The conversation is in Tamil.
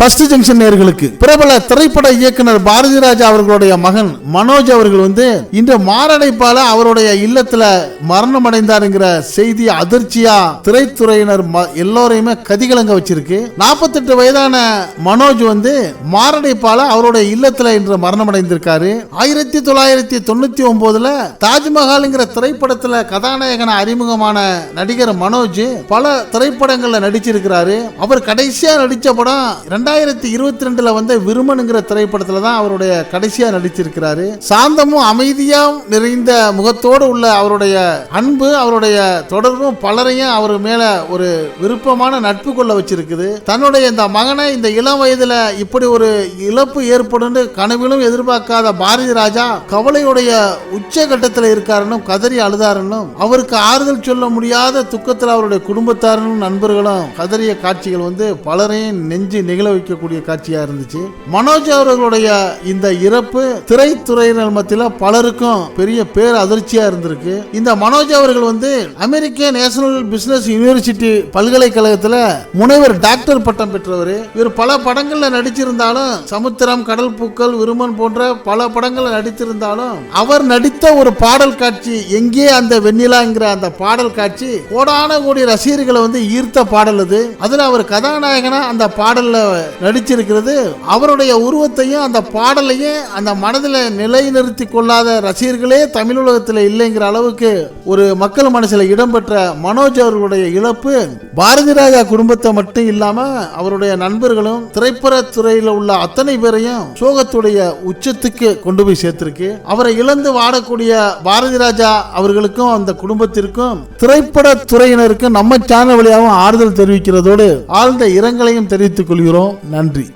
ஃபர்ஸ்ட் ஜங்ஷன் நேயர்களுக்கு பிரபல திரைப்பட இயக்குனர் பாரதி ராஜா அவர்களுடைய மகன் மனோஜ் அவர்கள் இன்று மாரடைப்பால அவருடைய இல்லத்துல மரணம் அடைந்தாருங்கிற செய்தி அதிர்ச்சியா திரைத்துறையினர் எல்லோரையுமே கதிகலங்க வச்சிருக்கு. 48 வயதான மனோஜ் மாரடைப்பால அவருடைய இல்லத்துல இன்று மரணம் அடைந்திருக்காரு. 1999 தாஜ்மஹால்ங்கிற திரைப்படத்துல கதாநாயகன அறிமுகமான நடிகர் மனோஜ் பல திரைப்படங்கள்ல நடிச்சிருக்கிறாரு. அவர் கடைசியா நடிச்ச படம் 2022 விருமனுங்கிற திரைப்படத்துல தான் அவருடைய கடைசியா நடிச்சிருக்கிறாரு. சாந்தமும் அமைதியாம் நிறைந்த முகத்தோடு உள்ள அவருடைய அன்பு, அவருடைய தொடர்பும் பலரையும் அவர் மேல ஒரு விருப்பமான நட்பு கொள்ள வச்சிருக்குது. தன்னுடைய இந்த மகனை இந்த இளம் வயதுல இப்படி ஒரு இழப்பு ஏற்படும் கனவிலும் எதிர்பார்க்காத பாரதி ராஜா கவலையுடைய உச்சகட்டத்தில் இருக்காருன்னு கதறி அழுதாருன்னு அவருக்கு ஆறுதல் சொல்ல முடியாத துக்கத்தில் அவருடைய குடும்பத்தாரும் நண்பர்களும் கதறிய காட்சிகள் பலரையும் நெஞ்சு நிகழ வைக்கக்கூடிய காட்சியா இருந்துச்சு. மனோஜ் அவர்களுடைய இந்த இறப்பு திரைத்துறையினர் மத்தியில பலருக்கும் பெரிய பேர் அதிர்ச்சியா இருந்திருக்கு. இந்த மனோஜ் அவர்கள் அமெரிக்க நேஷனல் பிசினஸ் யூனிவர்சிட்டி பல்கலைக்கழகத்தில் முனைவர் டாக்டர் பட்டம் பெற்றவர். இவர் பல படங்கள்ல நடிச்சிருந்தாலும் சமுத்திரம், கடல் பூக்கள், விருமன் போன்ற பல படங்கள்ல நடித்திருந்தாலும் அவர் நடித்த ஒரு பாடல் காட்சி எங்கே அந்த வெண்ணிலாங்கிற அந்த பாடல் காட்சி கோடான கோடி ரசிகர்களை ஈர்த்த பாடல் அது. அதுல அவர் கதாநாயகனா அந்த பாடல்ல நடிச்சிருக்கிறது. அவருடைய உருவத்தையும் அந்த பாடலையும் அந்த மனதில் நிலைநிறுத்தி கொள்ளாத ரசிகர்களே தமிழ் உலகத்தில் இல்லைங்கிற அளவுக்கு ஒரு மக்கள் மனசில் இடம்பெற்ற மனோஜ் அவர்களுடைய இழப்பு பாரதி ராஜா குடும்பத்தை மட்டும் இல்லாம அவருடைய நண்பர்களும் திரைப்படத்துறையில் உள்ள அத்தனை பேரையும் சோகத்துடைய உச்சத்துக்கு கொண்டு போய் சேர்த்திருக்கு. அவரை இழந்து வாடக்கூடிய பாரதி ராஜா அவர்களுக்கும் அந்த குடும்பத்திற்கும் திரைப்பட துறையினருக்கும் நம்ம சேனல் வழியாகவும் ஆறுதல் தெரிவிக்கிறதோடு ஆழ்ந்த இரங்கலையும் தெரிவித்துக் கொள்கிறோம். நன்றி.